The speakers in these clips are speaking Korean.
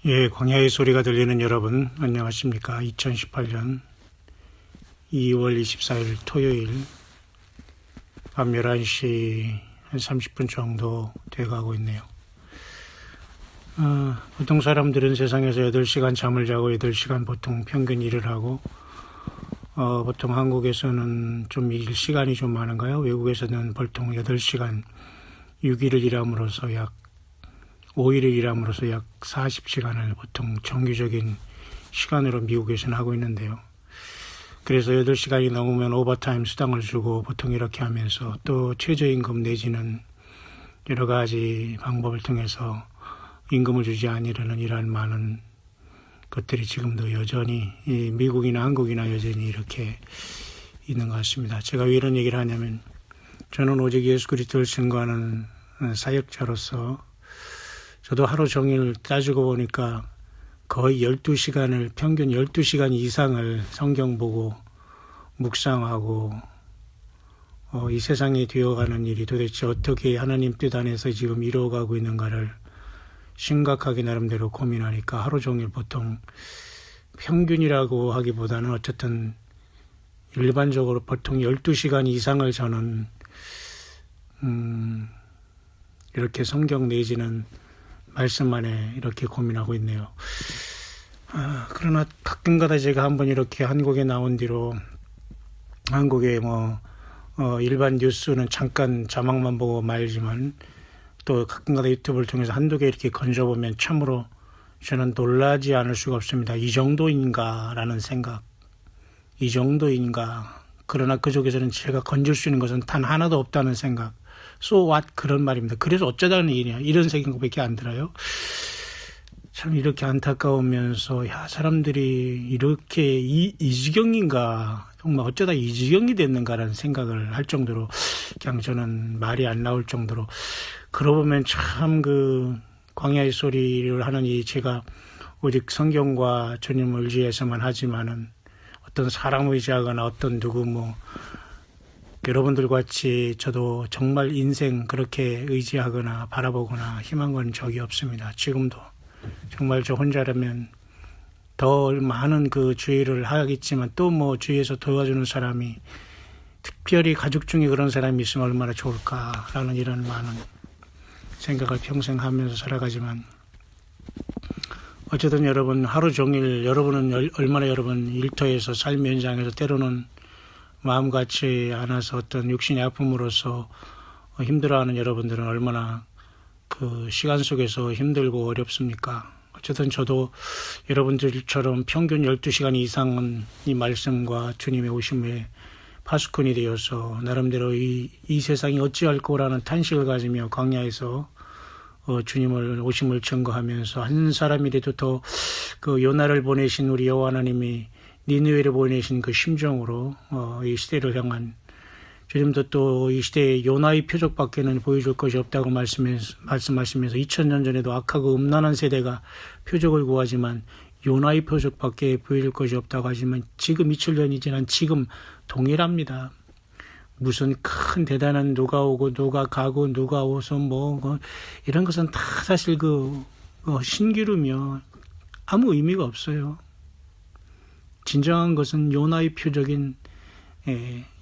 예, 광야의 소리가 들리는 여러분, 안녕하십니까. 2018년 2월 24일 토요일 밤 11시 한 30분 정도 돼가고 있네요. 보통 사람들은 세상에서 8시간 잠을 자고 8시간 보통 평균 일을 하고, 보통 한국에서는 좀 일 시간이 좀 많은가요? 외국에서는 보통 8시간 6일을 일함으로써 5일을 일함으로써 약 40시간을 보통 정규적인 시간으로 미국에서는 하고 있는데요. 그래서 8시간이 넘으면 오버타임 수당을 주고 보통 이렇게 하면서 또 최저임금 내지는 여러 가지 방법을 통해서 임금을 주지 않으려는 이러한 많은 것들이 지금도 여전히 미국이나 한국이나 여전히 이렇게 있는 것 같습니다. 제가 왜 이런 얘기를 하냐면 저는 오직 예수 그리스도를 증거하는 사역자로서 저도 하루 종일 따지고 보니까 거의 12시간을 평균 12시간 이상을 성경 보고 묵상하고 이 세상에 되어가는 일이 도대체 어떻게 하나님 뜻 안에서 지금 이루어가고 있는가를 심각하게 나름대로 고민하니까 하루 종일 보통 평균이라고 하기보다는 어쨌든 일반적으로 보통 12시간 이상을 저는 이렇게 성경 내지는 말씀 안에 이렇게 고민하고 있네요. 그러나 가끔가다 제가 한번 이렇게 한국에 나온 뒤로 한국의 일반 뉴스는 잠깐 자막만 보고 말지만 또 가끔가다 유튜브를 통해서 한두 개 이렇게 건져보면 참으로 저는 놀라지 않을 수가 없습니다. 이 정도인가라는 생각. 이 정도인가. 그러나 그쪽에서는 제가 건질 수 있는 것은 단 하나도 없다는 생각. So what? 그런 말입니다. 그래서 어쩌다는 일이냐. 이런 생각밖에 안 들어요. 참 이렇게 안타까우면서 사람들이 이렇게 이 지경인가. 정말 어쩌다 이 지경이 됐는가라는 생각을 할 정도로 그냥 저는 말이 안 나올 정도로 그러고 보면 참 광야의 소리를 하는 제가 오직 성경과 주님을 의지해서만 하지만은 어떤 사람 의지하거나 어떤 누구 여러분들 같이 저도 정말 인생 그렇게 의지하거나 바라보거나 희망한 건 적이 없습니다. 지금도 정말 저 혼자라면 더 많은 주의를 하겠지만 또 주위에서 도와주는 사람이 특별히 가족 중에 그런 사람이 있으면 얼마나 좋을까라는 이런 많은 생각을 평생 하면서 살아가지만 어쨌든 여러분 하루 종일 여러분은 얼마나 여러분 일터에서 삶 현장에서 때로는 마음 같지 않아서 어떤 육신의 아픔으로서 힘들어하는 여러분들은 얼마나 시간 속에서 힘들고 어렵습니까? 어쨌든 저도 여러분들처럼 평균 12시간 이상은 이 말씀과 주님의 오심에 파수꾼이 되어서 나름대로 이 세상이 어찌할 거라는 탄식을 가지며 광야에서 주님을 오심을 증거하면서 한 사람이라도 더 요나를 보내신 우리 여호와 하나님이 니느웨를 보내신 심정으로 이 시대를 향한 주님도 또 이 시대에 요나의 표적밖에는 보여줄 것이 없다고 말씀하시면서 2000년 전에도 악하고 음란한 세대가 표적을 구하지만 요나의 표적밖에 보여줄 것이 없다고 하지만 지금 2000년이 지난 지금 동일합니다. 무슨 큰 대단한 누가 오고 누가 가고 누가 오서 이런 것은 다 사실 신기루며 아무 의미가 없어요. 진정한 것은 요나의 표적인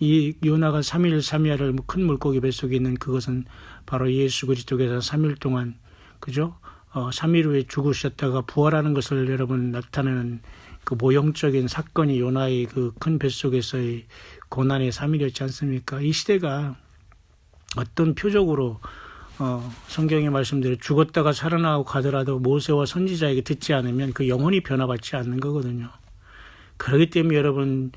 이 요나가 3일 3야를 큰 물고기 뱃속에 있는 그것은 바로 예수 그리스도께서 3일 동안 3일 후에 죽으셨다가 부활하는 것을 여러분 나타내는 모형적인 사건이 요나의 큰 뱃속에서의 고난의 3일이었지 않습니까? 이 시대가 어떤 표적으로 성경의 말씀대로 죽었다가 살아나고 가더라도 모세와 선지자에게 듣지 않으면 영혼이 변화받지 않는 거거든요. 그렇기 때문에 여러분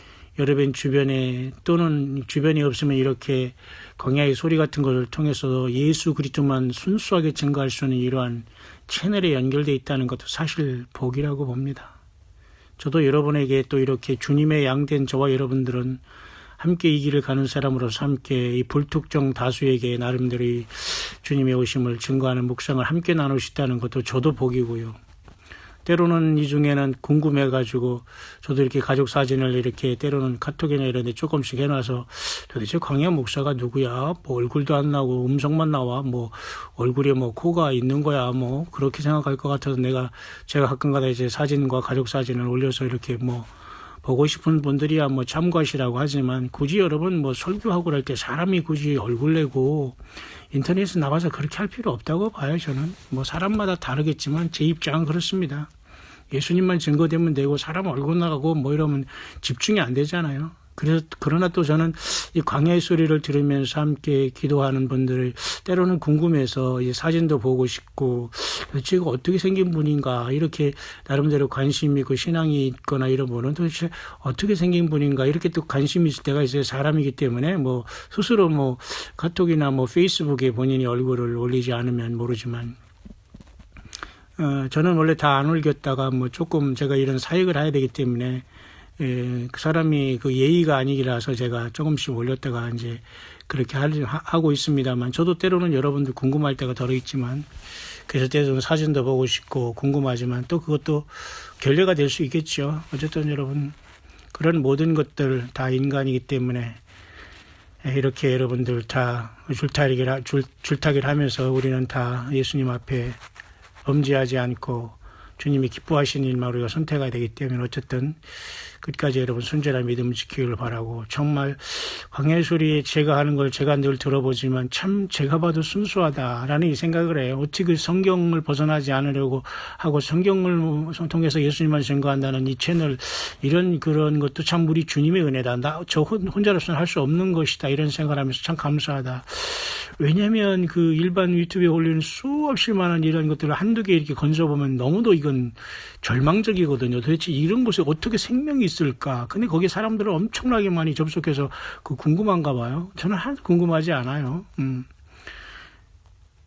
주변에 또는 주변이 없으면 이렇게 광야의 소리 같은 것을 통해서 예수 그리스도만 순수하게 증거할 수 있는 이러한 채널에 연결되어 있다는 것도 사실 복이라고 봅니다. 저도 여러분에게 또 이렇게 주님의 양된 저와 여러분들은 함께 이 길을 가는 사람으로서 함께 이 불특정 다수에게 나름대로 이 주님의 오심을 증거하는 묵상을 함께 나눌 수 있다는 것도 저도 복이고요. 때로는 이 중에는 궁금해가지고 저도 이렇게 가족 사진을 이렇게 때로는 카톡이나 이런 데 조금씩 해놔서 도대체 광야 목사가 누구야? 뭐 얼굴도 안 나오고 음성만 나와. 뭐 얼굴에 뭐 코가 있는 거야. 뭐 그렇게 생각할 것 같아서 제가 가끔가다 이제 사진과 가족 사진을 올려서 이렇게 뭐 보고 싶은 분들이야 뭐 참고하시라고 하지만 굳이 여러분 뭐 설교하고 그럴 때 사람이 굳이 얼굴 내고 인터넷에 나가서 그렇게 할 필요 없다고 봐요. 저는 뭐 사람마다 다르겠지만 제 입장은 그렇습니다. 예수님만 증거되면 되고 사람 얼굴 나가고 뭐 이러면 집중이 안 되잖아요. 그러나 또 저는 이 광야의 소리를 들으면서 함께 기도하는 분들을 때로는 궁금해서 이 사진도 보고 싶고 도대체 어떻게 생긴 분인가 이렇게 나름대로 관심이 있고 신앙이 있거나 이런 분은 도대체 어떻게 생긴 분인가 이렇게 또 관심이 있을 때가 있어요. 사람이기 때문에 뭐 스스로 뭐 카톡이나 뭐 페이스북에 본인이 얼굴을 올리지 않으면 모르지만 저는 원래 다 안 올렸다가 뭐 조금 제가 이런 사역을 해야 되기 때문에 그 사람이 그 예의가 아니라서 제가 조금씩 올렸다가 이제 그렇게 하고 있습니다만 저도 때로는 여러분들 궁금할 때가 덜어 있지만 그래서 때로는 사진도 보고 싶고 궁금하지만 또 그것도 결례가 될 수 있겠죠. 어쨌든 여러분 그런 모든 것들 다 인간이기 때문에 이렇게 여러분들 다 줄타기를 하면서 우리는 다 예수님 앞에 범죄하지 않고 주님이 기뻐하시는 일만 우리가 선택해야 되기 때문에 어쨌든 끝까지 여러분 순전한 믿음을 지키기를 바라고 정말 광야의 소리에 제가 하는 걸 제가 늘 들어보지만 참 제가 봐도 순수하다라는 이 생각을 해요. 어떻게 그 성경을 벗어나지 않으려고 하고 성경을 통해서 예수님만 증거한다는 이 채널 그런 것도 참 우리 주님의 은혜다. 저 혼자로서는 할 수 없는 것이다. 이런 생각을 하면서 참 감사하다. 왜냐하면 그 일반 유튜브에 올리는 수없이 많은 이런 것들을 한두 개 이렇게 건져보면 너무도 이건 절망적이거든요. 도대체 이런 곳에 어떻게 생명이 있을까? 근데 거기 사람들은 엄청나게 많이 접속해서 궁금한가 봐요. 저는 하나도 궁금하지 않아요.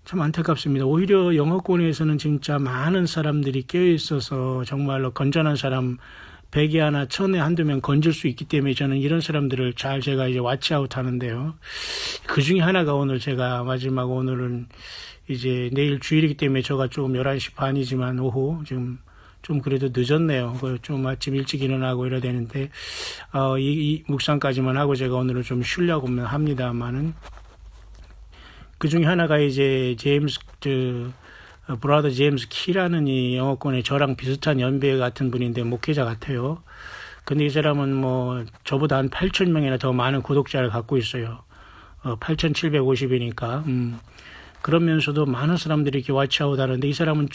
참 안타깝습니다. 오히려 영어권에서는 진짜 많은 사람들이 깨어있어서 정말로 건전한 사람 100에 하나 1000에 한두 명 건질 수 있기 때문에 저는 이런 사람들을 제가 이제 와치아웃 하는데요. 그 중에 하나가 오늘 제가 마지막 오늘은 이제 내일 주일이기 때문에 저가 조금 11시 반이지만 오후 지금 좀 그래도 늦었네요. 좀 아침 일찍 일어나고 이래야 되는데, 이 묵상까지만 하고 제가 오늘은 좀 쉬려고 합니다만은 그 중에 하나가 이제 브라더 제임스 키라는 이 영어권의 저랑 비슷한 연배 같은 분인데 목회자 같아요. 근데 이 사람은 뭐 저보다 한 8,000명이나 더 많은 구독자를 갖고 있어요. 8,750이니까. 그러면서도 많은 사람들이 이렇게 와치아웃 하는데 이 사람은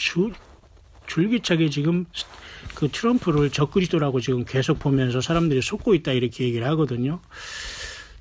줄기차게 지금 그 트럼프를 적그리스도라고 지금 계속 보면서 사람들이 속고 있다 이렇게 얘기를 하거든요.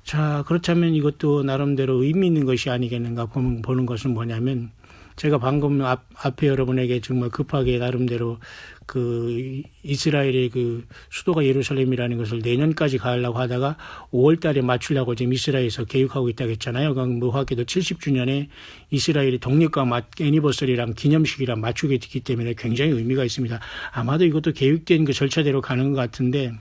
자, 그렇다면 이것도 나름대로 의미 있는 것이 아니겠는가 보는 것은 뭐냐면 제가 방금 앞에 여러분에게 정말 급하게 나름대로 그 이스라엘의 그 수도가 예루살렘이라는 것을 내년까지 가려고 하다가 5월 달에 맞추려고 지금 이스라엘에서 계획하고 있다고 했잖아요. 묘하게도 70주년에 이스라엘의 독립과 애니버서리랑 기념식이랑 맞추게 됐기 때문에 굉장히 의미가 있습니다. 아마도 이것도 계획된 그 절차대로 가는 것 같은데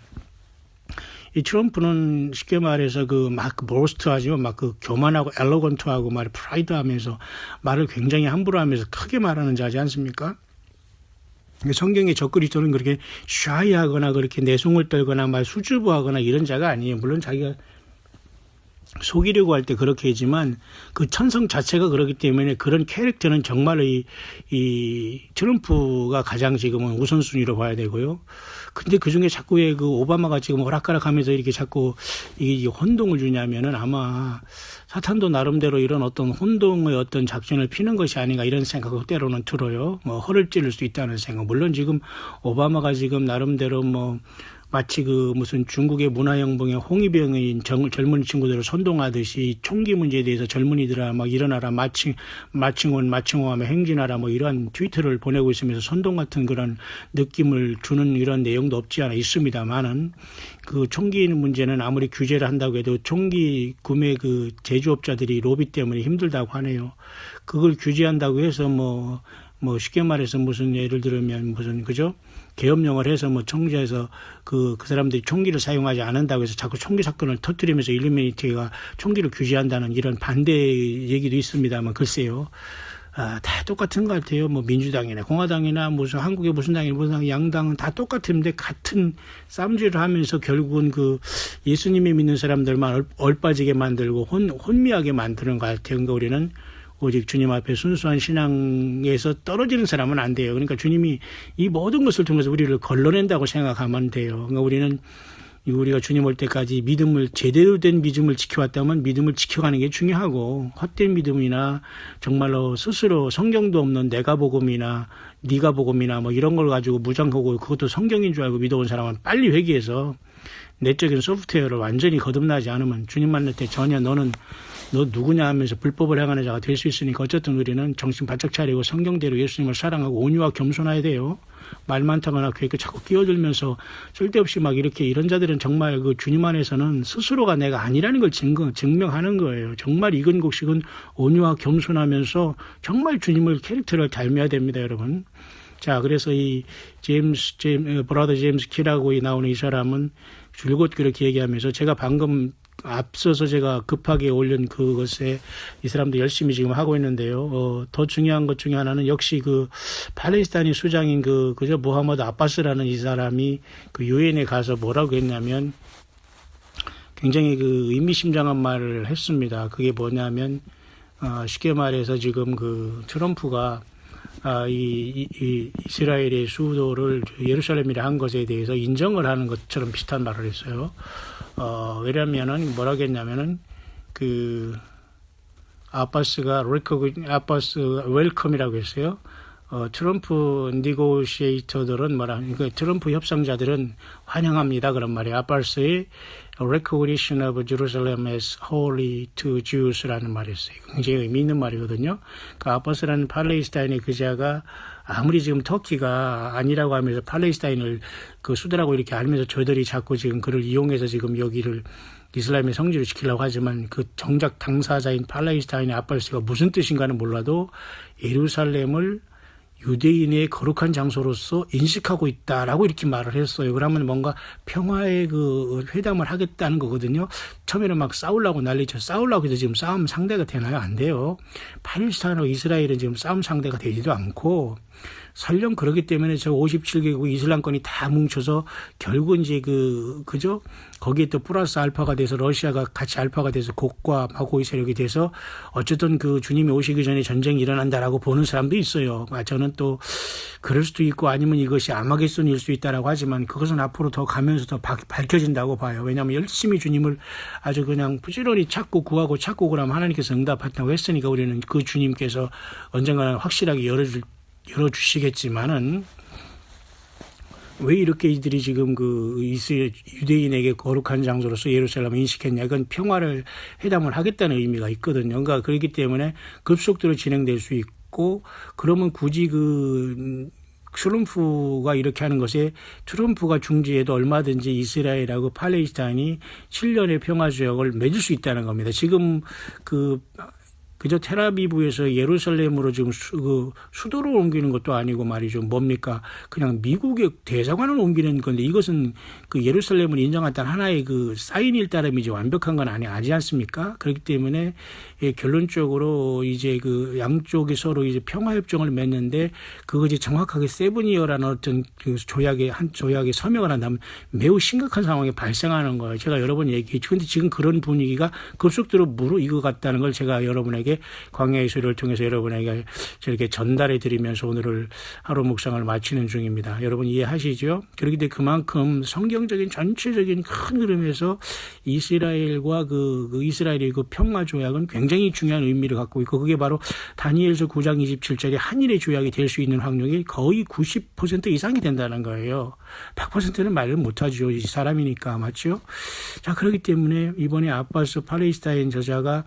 이 트럼프는 쉽게 말해서 막 보스트 하지만 막 교만하고 엘로건트하고 프라이드 하면서 말을 굉장히 함부로 하면서 크게 말하는 자지 않습니까? 성경의 적그리스도는 그렇게 샤이하거나 그렇게 내숭을 떨거나 수줍어하거나 이런 자가 아니에요. 물론 자기가 속이려고 할 때 그렇게 하지만 그 천성 자체가 그렇기 때문에 그런 캐릭터는 정말 이 트럼프가 가장 지금은 우선순위로 봐야 되고요. 근데 그 중에 자꾸 그 오바마가 지금 오락가락 하면서 이렇게 자꾸 이 혼동을 주냐면은 아마 사탄도 나름대로 이런 어떤 혼동의 어떤 작전을 피는 것이 아닌가 이런 생각을 때로는 들어요. 뭐 허를 찌를 수 있다는 생각. 물론 지금 오바마가 지금 나름대로 마치 무슨 중국의 문화영봉의 홍위병인 젊은 친구들을 선동하듯이 총기 문제에 대해서 젊은이들아 일어나라 마칭하며 행진하라 이러한 트위터를 보내고 있으면서 선동 같은 그런 느낌을 주는 이런 내용도 없지 않아 있습니다만은 그 총기 문제는 아무리 규제를 한다고 해도 총기 구매 제조업자들이 로비 때문에 힘들다고 하네요. 그걸 규제한다고 해서 쉽게 말해서 무슨 예를 들면 그죠? 계엄령을 해서 총재에서 그 사람들이 총기를 사용하지 않는다고 해서 자꾸 총기 사건을 터뜨리면서 일루미니티가 총기를 규제한다는 이런 반대 얘기도 있습니다만 글쎄요. 다 똑같은 것 같아요. 뭐 민주당이나 공화당이나 무슨 한국의 무슨 당이나 무슨 당, 양당은 다 똑같은데 같은 쌈질을 하면서 결국은 그 예수님이 믿는 사람들만 얼빠지게 만들고 혼미하게 만드는 것 같아요. 그러니까 우리는 오직 주님 앞에 순수한 신앙에서 떨어지는 사람은 안 돼요. 그러니까 주님이 이 모든 것을 통해서 우리를 걸러낸다고 생각하면 돼요. 그러니까 우리가 주님 올 때까지 제대로 된 믿음을 지켜왔다면 믿음을 지켜가는 게 중요하고, 헛된 믿음이나 정말로 스스로 성경도 없는 내가 복음이나 네가 복음이나 뭐 이런 걸 가지고 무장하고 그것도 성경인 줄 알고 믿어온 사람은 빨리 회개해서 내적인 소프트웨어를 완전히 거듭나지 않으면 주님 만날 때 전혀 너 누구냐 하면서 불법을 행하는 자가 될 수 있으니까 어쨌든 우리는 정신 바짝 차리고 성경대로 예수님을 사랑하고 온유와 겸손해야 돼요. 말 많다거나 그렇게 자꾸 끼어들면서 쓸데없이 막 이렇게 이런 자들은 정말 그 주님 안에서는 스스로가 내가 아니라는 걸 증명하는 거예요. 정말 익은 곡식은 온유와 겸손하면서 정말 주님을 캐릭터를 닮아야 됩니다, 여러분. 자, 그래서 이 브라더 제임스 키라고 나오는 이 사람은 줄곧 그렇게 얘기하면서 제가 방금 앞서서 제가 급하게 올린 그것에 이 사람도 열심히 지금 하고 있는데요. 더 중요한 것 중에 하나는 역시 그 팔레스타인 수장인 그저 모하머드 아바스라는 이 사람이 그 유엔에 가서 뭐라고 했냐면 굉장히 그 의미심장한 말을 했습니다. 그게 뭐냐면 쉽게 말해서 지금 그 트럼프가 이스라엘의 수도를 예루살렘이라 한 것에 대해서 인정을 하는 것처럼 비슷한 말을 했어요. 왜냐면은 뭐라고 했냐면은 아바스 웰컴이라고 했어요. 트럼프 니고시에이터들은 그러니까 트럼프 협상자들은 환영합니다. 그런 말이에요. 아바스의 recognition of Jerusalem as holy to Jews라는 말이 있어요. 굉장히 의미 있는 말이거든요. 그 아바스라는 팔레스타인의 그자가 아무리 지금 터키가 아니라고 하면서 팔레스타인을 그 수도라고 이렇게 알면서 저들이 자꾸 지금 그를 이용해서 지금 여기를 이슬람의 성지로 시키려고 하지만 그 정작 당사자인 팔레스타인의 아바스가 무슨 뜻인가는 몰라도 예루살렘을 유대인의 거룩한 장소로서 인식하고 있다라고 이렇게 말을 했어요. 그러면 뭔가 평화의 그 회담을 하겠다는 거거든요. 처음에는 막 싸우려고 난리쳐 싸우려고 해서 지금 싸움 상대가 되나요? 안 돼요. 팔레스타인하고 이스라엘은 지금 싸움 상대가 되지도 않고 설령 그러기 때문에 저 57개국 이슬람권이 다 뭉쳐서 결국 이제 그죠? 거기에 또 플러스 알파가 돼서 러시아가 같이 알파가 돼서 곡과 마고의 세력이 돼서 어쨌든 그 주님이 오시기 전에 전쟁이 일어난다라고 보는 사람도 있어요. 저는 또 그럴 수도 있고 아니면 이것이 아마겟돈일 수 있다라고 하지만 그것은 앞으로 더 가면서 더 밝혀진다고 봐요. 왜냐하면 열심히 주님을 아주 그냥 부지런히 찾고 구하고 그러면 하나님께서 응답한다고 했으니까 우리는 그 주님께서 언젠가는 확실하게 열어주시겠지만은 왜 이렇게 이들이 지금 유대인에게 거룩한 장소로서 예루살렘을 인식했냐. 이건 평화를 회담을 하겠다는 의미가 있거든요. 그러니까 그렇기 때문에 급속도로 진행될 수 있고 그러면 굳이 트럼프가 이렇게 하는 것에 트럼프가 중지해도 얼마든지 이스라엘하고 팔레스타인이 7년의 평화조약을 맺을 수 있다는 겁니다. 지금 그저 텔아비브에서 예루살렘으로 지금 수도로 옮기는 것도 아니고 말이죠. 뭡니까? 그냥 미국의 대사관을 옮기는 건데 이것은 그 예루살렘을 인정했다는 하나의 그 사인일 따름이지 완벽한 건 아니지 않습니까? 그렇기 때문에 결론적으로 이제 그 양쪽이 서로 이제 평화협정을 맺는데 그것이 정확하게 세븐이어라는 어떤 그 한 조약에 서명을 한다면 매우 심각한 상황이 발생하는 거예요. 제가 여러 번 얘기했죠. 근데 지금 그런 분위기가 급속도로 무르익어갔다는 걸 제가 여러분에게 광야의 소리를 통해서 여러분에게 저렇게 전달해 드리면서 오늘을 하루 묵상을 마치는 중입니다. 여러분 이해하시죠? 그렇기 때문에 그만큼 성경적인 전체적인 큰 흐름에서 이스라엘과 이스라엘의 그 평화 조약은 굉장히 중요한 의미를 갖고 있고 그게 바로 다니엘서 9장 27절에 한일의 조약이 될 수 있는 확률이 거의 90% 이상이 된다는 거예요. 100%는 말을 못하죠. 이 사람이니까 맞죠? 자 그렇기 때문에 이번에 아바스 팔레스타인 저자가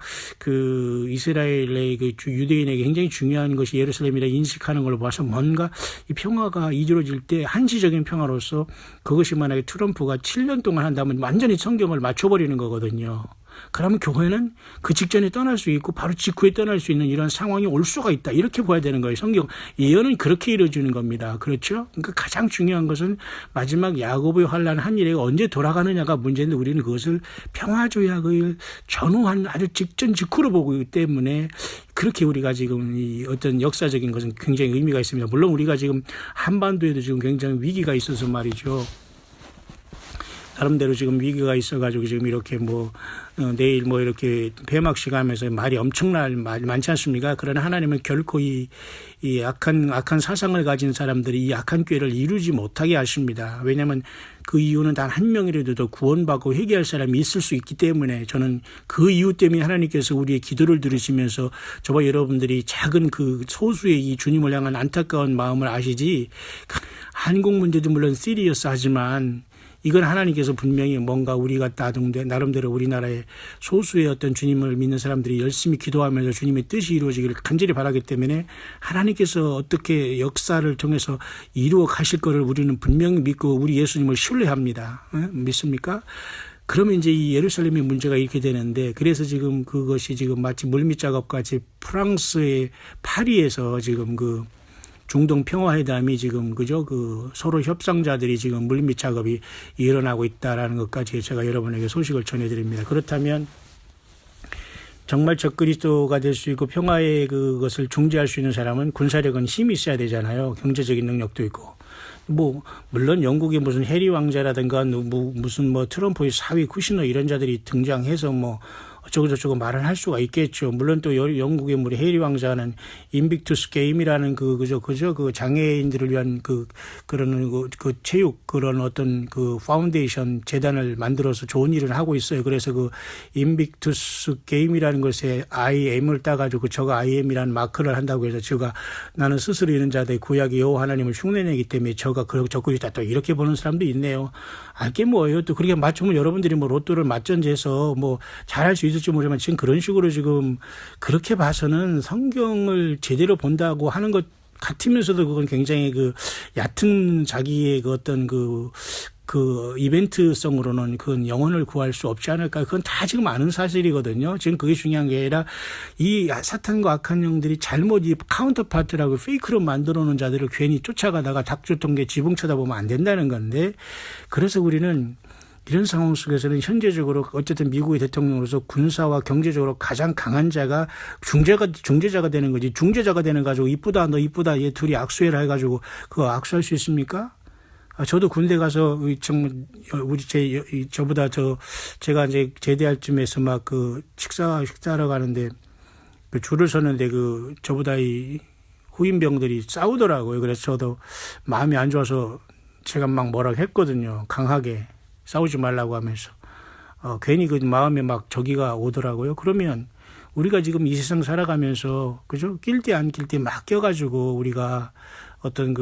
이스라엘의 유대인에게 굉장히 중요한 것이 예루살렘이라 인식하는 걸로 봐서 뭔가 이 평화가 이루어질 때 한시적인 평화로서 그것이 만약에 트럼프가 7년 동안 한다면 완전히 성경을 맞춰버리는 거거든요. 그러면 교회는 그 직전에 떠날 수 있고 바로 직후에 떠날 수 있는 이런 상황이 올 수가 있다. 이렇게 봐야 되는 거예요. 성경 예언은 그렇게 이루어지는 겁니다. 그렇죠? 그러니까 가장 중요한 것은 마지막 야곱의 환난 한 일에 언제 돌아가느냐가 문제인데 우리는 그것을 평화조약을 전후한 아주 직후로 보고 있기 때문에 그렇게 우리가 지금 이 어떤 역사적인 것은 굉장히 의미가 있습니다. 물론 우리가 지금 한반도에도 지금 굉장히 위기가 있어서 말이죠. 나름대로 지금 위기가 있어가지고 지금 이렇게 내일 이렇게 폐막식 하면서 말이 많지 않습니까? 그러나 하나님은 결코 이 악한 사상을 가진 사람들이 이 악한 꾀를 이루지 못하게 하십니다. 왜냐하면 그 이유는 단 한 명이라도 더 구원받고 회개할 사람이 있을 수 있기 때문에 저는 그 이유 때문에 하나님께서 우리의 기도를 들으시면서 저와 여러분들이 작은 그 소수의 이 주님을 향한 안타까운 마음을 아시지 한국 문제도 물론 시리어스하지만 이건 하나님께서 분명히 뭔가 우리가 나름대로 우리나라의 소수의 어떤 주님을 믿는 사람들이 열심히 기도하면서 주님의 뜻이 이루어지기를 간절히 바라기 때문에 하나님께서 어떻게 역사를 통해서 이루어 가실 것을 우리는 분명히 믿고 우리 예수님을 신뢰합니다. 믿습니까? 그러면 이제 이 예루살렘의 문제가 이렇게 되는데 그래서 지금 그것이 지금 마치 물밑 작업같이 프랑스의 파리에서 지금 그 중동 평화회담이 지금 서로 협상자들이 지금 물밑 작업이 일어나고 있다라는 것까지 제가 여러분에게 소식을 전해드립니다. 그렇다면 정말 적그리스도가 될 수 있고 평화의 그것을 중재할 수 있는 사람은 군사력은 힘이 있어야 되잖아요. 경제적인 능력도 있고. 물론 영국의 무슨 해리 왕자라든가 무슨 트럼프의 사위 쿠시너 이런 자들이 등장해서 어쩌고저쩌고 말을 할 수가 있겠죠. 물론 또 영국의 우리 해리 왕자는 인빅투스 게임이라는 그 장애인들을 위한 그런 체육 그런 어떤 그 파운데이션 재단을 만들어서 좋은 일을 하고 있어요. 그래서 그 인빅투스 게임이라는 것에 IM을 따가지고 저가 IM이라는 마크를 한다고 해서 나는 스스로 이런 자들의 구약의 여호와 하나님을 흉내내기 때문에 저가 적그리스도다 또 이렇게 보는 사람도 있네요. 알게 뭐예요. 또 그렇게 맞추면 여러분들이 로또를 맞전제해서 잘할 수 있을지 모르지만 지금 그런 식으로 지금 그렇게 봐서는 성경을 제대로 본다고 하는 것 같으면서도 그건 굉장히 얕은 자기의 어떤 이벤트성으로는 그건 영혼을 구할 수 없지 않을까. 그건 다 지금 아는 사실이거든요. 지금 그게 중요한 게 아니라 이 사탄과 악한 영들이 잘못 이 카운터파트라고 페이크로 만들어 놓은 자들을 괜히 쫓아가다가 닭주통계 지붕 쳐다보면 안 된다는 건데 그래서 우리는 이런 상황 속에서는 현재적으로 어쨌든 미국의 대통령으로서 군사와 경제적으로 가장 강한 자가 중재자가 되는 거지. 중재자가 되는 가지고 이쁘다 너 이쁘다 얘 둘이 악수해라 해가지고 그거 악수할 수 있습니까? 저도 군대 가서 제가 이제 제대할 쯤에서 식사하러 가는데 줄을 섰는데 저보다 이 후임병들이 싸우더라고요. 그래서 저도 마음이 안 좋아서 제가 뭐라고 했거든요. 강하게. 싸우지 말라고 하면서 괜히 마음에 저기가 오더라고요. 그러면 우리가 지금 이 세상 살아가면서 낄 때 안 낄 때 막 껴가지고 우리가 어떤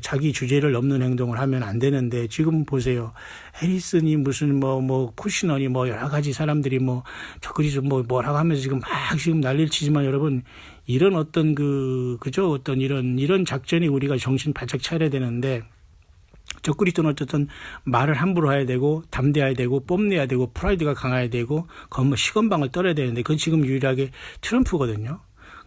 자기 주제를 넘는 행동을 하면 안 되는데 지금 보세요. 해리슨이 무슨 쿠시너니 여러 가지 사람들이 적그리스 뭐라고 하면서 지금 지금 난리를 치지만 여러분 이런 어떤 어떤 이런 작전이 우리가 정신 바짝 차려야 되는데 적그리스도는 어쨌든 말을 함부로 해야 되고 담대해야 되고 뽐내야 되고 프라이드가 강해야 되고 시건방을 떨어야 되는데 그건 지금 유일하게 트럼프거든요.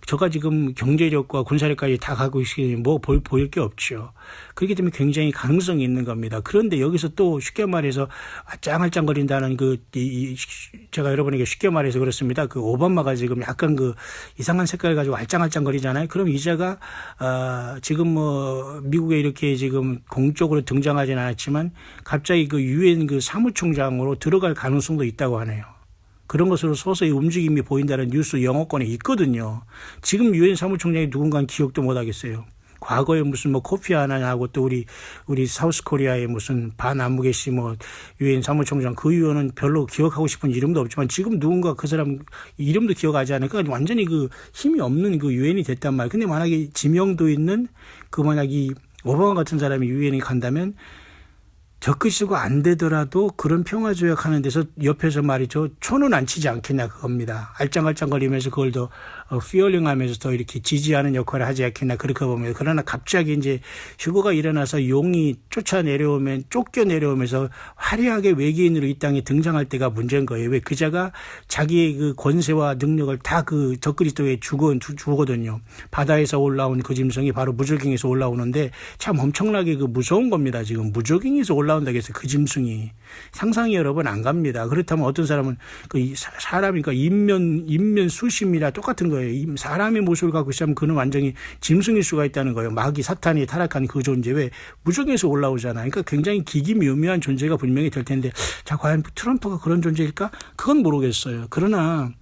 저가 지금 경제력과 군사력까지 다 가고 있으니 보일 게 없죠. 그렇기 때문에 굉장히 가능성이 있는 겁니다. 그런데 여기서 또 쉽게 말해서 짱알짱거린다는 제가 여러분에게 쉽게 말해서 그렇습니다. 오바마가 지금 약간 이상한 색깔을 가지고 알짱알짱거리잖아요. 그럼 이자가 지금 미국에 이렇게 지금 공적으로 등장하지는 않았지만 갑자기 유엔 사무총장으로 들어갈 가능성도 있다고 하네요. 그런 것으로 서서히 움직임이 보인다는 뉴스 영어권에 있거든요. 지금 유엔 사무총장이 누군가는 기억도 못 하겠어요. 과거에 무슨 코피 아나하고 또 우리 사우스 코리아의 무슨 반아무개 씨 유엔 사무총장 그 위원은 별로 기억하고 싶은 이름도 없지만 지금 누군가 그 사람 이름도 기억하지 않으니까 완전히 힘이 없는 유엔이 됐단 말이에요. 근데 만약에 지명도 있는 만약 이 오바마 같은 사람이 유엔에 간다면 적그리스도가 안 되더라도 그런 평화조약하는 데서 옆에서 말이죠. 초는 안 치지 않겠냐 그겁니다. 알짱알짱거리면서 그걸 더 피어링하면서 더 이렇게 지지하는 역할을 하지 않겠냐 그렇게 봅니다. 그러나 갑자기 이제 휴거가 일어나서 용이 쫓겨 내려오면서 화려하게 외계인으로 이 땅에 등장할 때가 문제인 거예요. 왜 그자가 자기의 그 권세와 능력을 다 그 적그리스도에 주거든요. 바다에서 올라온 그 짐승이 바로 무적행에서 올라오는데 참 엄청나게 그 무서운 겁니다. 지금 무적행에서 올라온다고 해서 그 짐승이 상상이 여러 번 안 갑니다. 그렇다면 어떤 사람은 그 사람이니까 인면 수심이라 똑같은 거예요. 사람의 모습을 갖고 있으면 그는 완전히 짐승일 수가 있다는 거예요. 마귀 사탄이 타락한 그 존재 왜 무적에서 올라오잖아요. 그러니까 굉장히 기기묘묘한 존재가 분명히 될 텐데 자 과연 트럼프가 그런 존재일까? 그건 모르겠어요. 그러나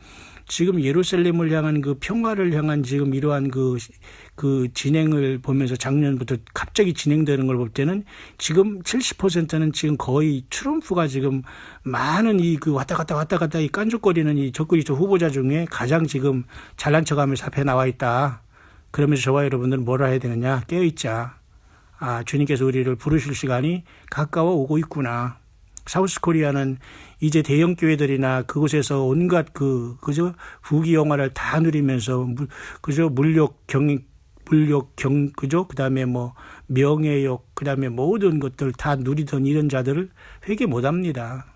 지금 예루살렘을 향한 그 평화를 향한 지금 이러한 그 진행을 보면서 작년부터 갑자기 진행되는 걸 볼 때는 지금 70%는 지금 거의 트럼프가 지금 많은 이 그 왔다 갔다 이 깐족거리는 이 적그리스도 후보자 중에 가장 지금 잘난 척하면서 앞에 나와 있다. 그러면서 저와 여러분들은 뭐라 해야 되느냐? 깨어있자. 아, 주님께서 우리를 부르실 시간이 가까워 오고 있구나. 사우스 코리아는 이제 대형 교회들이나 그곳에서 온갖 그저 부귀 영화를 다 누리면서 그저 그죠? 그다음에 뭐 명예욕, 그다음에 모든 것들 다 누리던 이런 자들을 회개 못 합니다.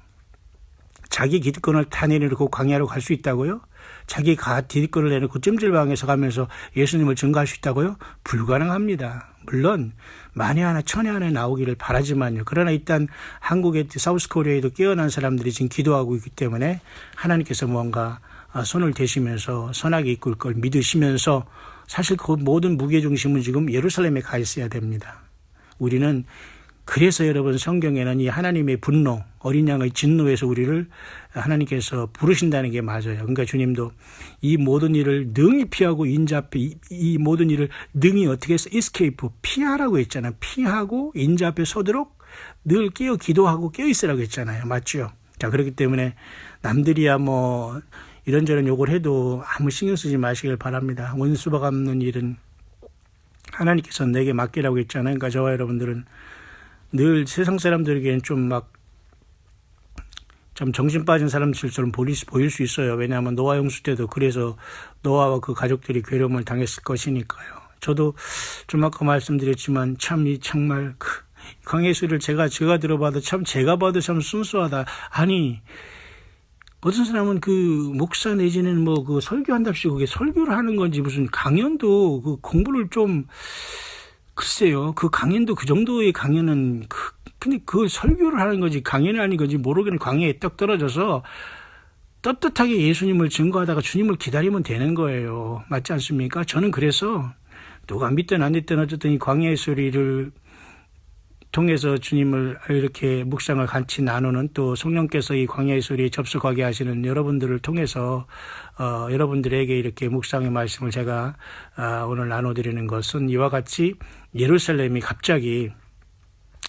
자기 기득권을 다 내려놓고 광야로 갈 수 있다고요? 자기 기득권을 내놓고 찜질방에서 가면서 예수님을 증거할 수 있다고요? 불가능합니다. 물론 만에 하나 천에 하나 나오기를 바라지만요. 그러나 일단 한국의 사우스 코리아에도 깨어난 사람들이 지금 기도하고 있기 때문에 하나님께서 뭔가 손을 대시면서 선하게 이끌 걸 믿으시면서 사실 그 모든 무게중심은 지금 예루살렘에 가 있어야 됩니다. 우리는 그래서 여러분 성경에는 이 하나님의 분노, 어린 양의 진노에서 우리를 하나님께서 부르신다는 게 맞아요. 그러니까 주님도 이 모든 일을 능히 피하고 인자앞에 이 모든 일을 능히 어떻게 해서 escape, 피하라고 했잖아요. 피하고 인자 앞에 서도록 늘 깨어 기도하고 깨어 있으라고 했잖아요. 맞죠? 자, 그렇기 때문에 남들이야 뭐 이런저런 욕을 해도 아무 신경 쓰지 마시길 바랍니다. 원수가 갚는 일은 하나님께서 내게 맡기라고 했잖아요. 그러니까 저와 여러분들은 늘 세상 사람들에게는 좀 정신 빠진 사람들처럼 보일 수 있어요. 왜냐하면 노아 홍수 때도 그래서 노아와 그 가족들이 괴로움을 당했을 것이니까요. 저도 좀 아까 말씀드렸지만 정말 광야의 소리를 제가 들어봐도 제가 봐도 참 순수하다. 아니 어떤 사람은 그 목사 내지는 뭐 그 설교한답시고 그게 설교를 하는 건지 무슨 강연도 그 공부를 좀 글쎄요. 그 강연도 그 정도의 강연은 근데 그 설교를 하는 건지 강연이 아닌 건지 모르겠는 광야에 떡 떨어져서 떳떳하게 예수님을 증거하다가 주님을 기다리면 되는 거예요. 맞지 않습니까? 저는 그래서 누가 믿든 안 믿든 어쨌든 이 광야의 소리를 통해서 주님을 이렇게 묵상을 같이 나누는 또 성령께서 이 광야의 소리에 접속하게 하시는 여러분들을 통해서 여러분들에게 이렇게 묵상의 말씀을 제가 오늘 나눠드리는 것은 이와 같이 예루살렘이 갑자기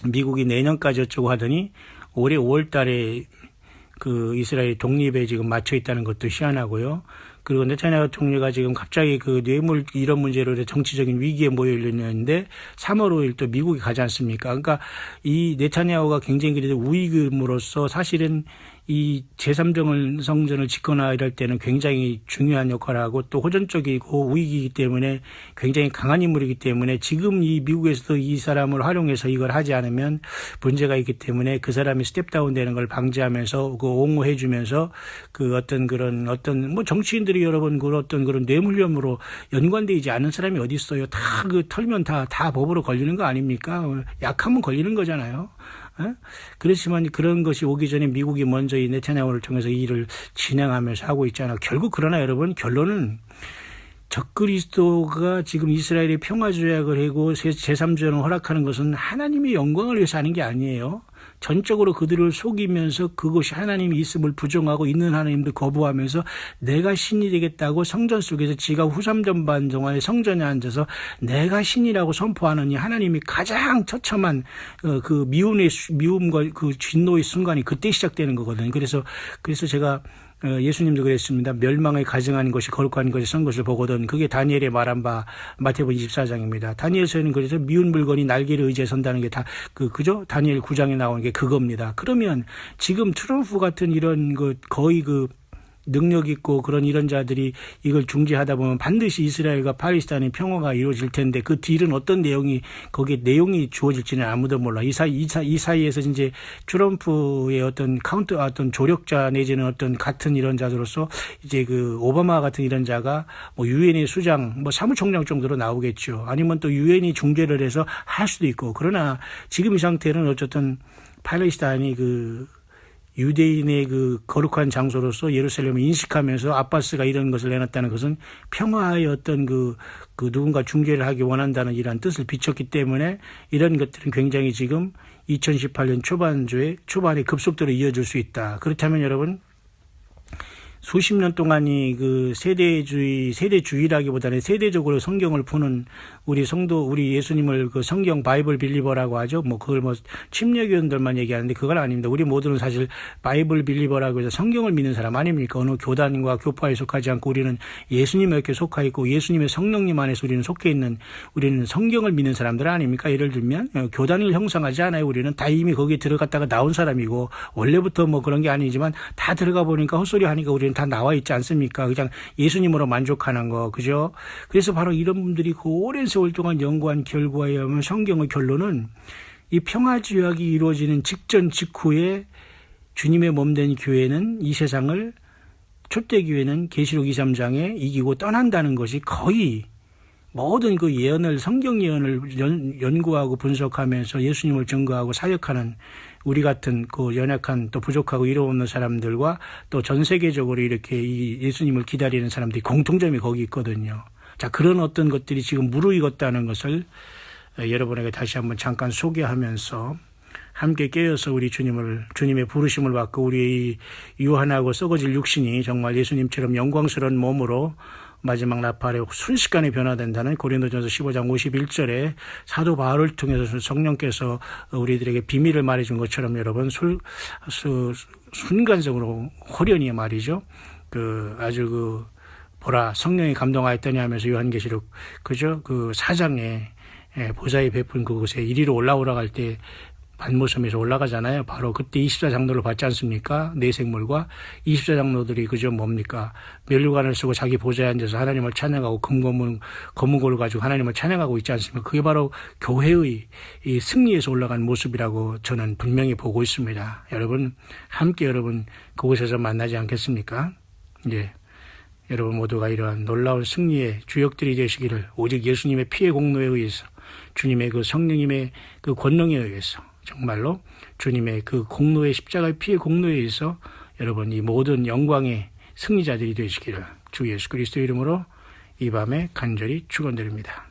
미국이 내년까지 어쩌고 하더니 올해 5월 달에 그 이스라엘 독립에 지금 맞춰 있다는 것도 희한하고요. 그리고 네타냐후 총리가 지금 갑자기 그 뇌물 이런 문제로 정치적인 위기에 모여 있는데 3월 5일 또 미국에 가지 않습니까? 그러니까 이 네타냐후가 굉장히 그래도 우익음으로써 사실은 이 제3정 성전을 짓거나 이럴 때는 굉장히 중요한 역할을 하고 또 호전적이고 우익이기 때문에 굉장히 강한 인물이기 때문에 지금 이 미국에서도 이 사람을 활용해서 이걸 하지 않으면 문제가 있기 때문에 그 사람이 스텝다운 되는 걸 방지하면서 그 옹호해 주면서 그 어떤 뭐 정치인들이 여러 번 그 어떤 그런 뇌물혐으로 연관되지 않은 사람이 어디 있어요. 다 그 털면 다 법으로 걸리는 거 아닙니까? 약하면 걸리는 거잖아요. 그렇지만 그런 것이 오기 전에 미국이 먼저 이 네타냐후를 통해서 이 일을 진행하면서 하고 있잖아요. 결국 그러나 여러분 결론은 적그리스도가 지금 이스라엘의 평화조약을 하고 제3조약을 허락하는 것은 하나님의 영광을 위해서 하는 게 아니에요. 전적으로 그들을 속이면서 그것이 하나님이 있음을 부정하고 있는 하나님도 거부하면서 내가 신이 되겠다고 성전 속에서 지가 후삼전 동안에 성전에 앉아서 내가 신이라고 선포하는 이 하나님이 가장 처참한 그 미움과 그 진노의 순간이 그때 시작되는 거거든요. 그래서 제가 예수님도 그랬습니다. 멸망에 가증한 것이 거룩한 것이 선 것을 보거든. 그게 다니엘의 말한 바 마태복음 24장입니다. 다니엘서에는 그래서 미운 물건이 날개를 의지해 선다는 게 다 그죠? 다니엘 9장에 나오는 게 그겁니다. 그러면 지금 트럼프 같은 이런 거의 능력 있고 그런 이런 자들이 이걸 중재하다 보면 반드시 이스라엘과 팔레스타인의 평화가 이루어질 텐데 그 뒤는 어떤 거기에 내용이 주어질지는 아무도 몰라. 이 사이에서 이제 트럼프의 어떤 조력자 내지는 어떤 같은 이런 자들로서 이제 오바마 같은 이런 자가 뭐 유엔의 수장, 사무총장 정도로 나오겠죠. 아니면 또 유엔이 중재를 해서 할 수도 있고. 그러나 지금 이 상태는 어쨌든 팔레스타인이 유대인의 거룩한 장소로서 예루살렘을 인식하면서 아바스가 이런 것을 내놨다는 것은 평화의 어떤 누군가 중재를 하기 원한다는 이러한 뜻을 비췄기 때문에 이런 것들은 굉장히 지금 2018년 초반에 급속도로 이어질 수 있다. 그렇다면 여러분, 수십 년 동안이 세대주의라기보다는 세대적으로 성경을 푸는 우리 예수님을 성경 바이블 빌리버라고 하죠. 그걸 침례교인들만 얘기하는데 그건 아닙니다. 우리 모두는 사실 바이블 빌리버라고 해서 성경을 믿는 사람 아닙니까? 어느 교단과 교파에 속하지 않고 우리는 예수님에게 속하 있고 예수님의 성령님 안에서 우리는 성경을 믿는 사람들 아닙니까? 예를 들면 교단을 형성하지 않아요. 우리는 다 이미 거기에 들어갔다가 나온 사람이고 원래부터 그런 게 아니지만 다 들어가 보니까 헛소리 하니까 우리는 다 나와 있지 않습니까? 그냥 예수님으로 만족하는 거, 그죠? 그래서 바로 이런 분들이 오랜 세월 동안 연구한 결과에 의하면 성경의 결론은 이 평화지역이 이루어지는 직후에 주님의 몸된 교회는 이 세상을 초대교회는 계시록 2, 3장에 이기고 떠난다는 것이 거의 모든 성경 예언을 연구하고 분석하면서 예수님을 증거하고 사역하는 우리 같은 연약한 또 부족하고 이름 없는 사람들과 또 전 세계적으로 이렇게 이 예수님을 기다리는 사람들이 공통점이 거기 있거든요. 자, 그런 어떤 것들이 지금 무르익었다는 것을 여러분에게 다시 한번 잠깐 소개하면서 함께 깨어서 우리 주님의 부르심을 받고 우리의 유한하고 썩어질 육신이 정말 예수님처럼 영광스러운 몸으로 마지막 나팔에 순식간에 변화된다는 고린도전서 15장 51절에 사도 바울을 통해서 성령께서 우리들에게 비밀을 말해준 것처럼 여러분 순간적으로 호련히 말이죠. 아주 보라 성령이 감동하였더니 하면서 요한계시록 그죠? 4장에 보좌에 베푼 그곳에 이리로 올라갈 때 반모섬에서 올라가잖아요. 바로 그때 24장로를 받지 않습니까? 네 생물과 24장로들이 그저 뭡니까? 면류관을 쓰고 자기 보좌에 앉아서 하나님을 찬양하고 검은 골을 가지고 하나님을 찬양하고 있지 않습니까? 그게 바로 교회의 이 승리에서 올라간 모습이라고 저는 분명히 보고 있습니다. 여러분 함께 그곳에서 만나지 않겠습니까? 예. 여러분 모두가 이러한 놀라운 승리의 주역들이 되시기를 오직 예수님의 피의 공로에 의해서 주님의 성령님의 권능에 의해서 정말로 주님의 공로의 십자가의 피의 공로에 의해서 여러분 이 모든 영광의 승리자들이 되시기를 주 예수 그리스도 이름으로 이 밤에 간절히 축원드립니다.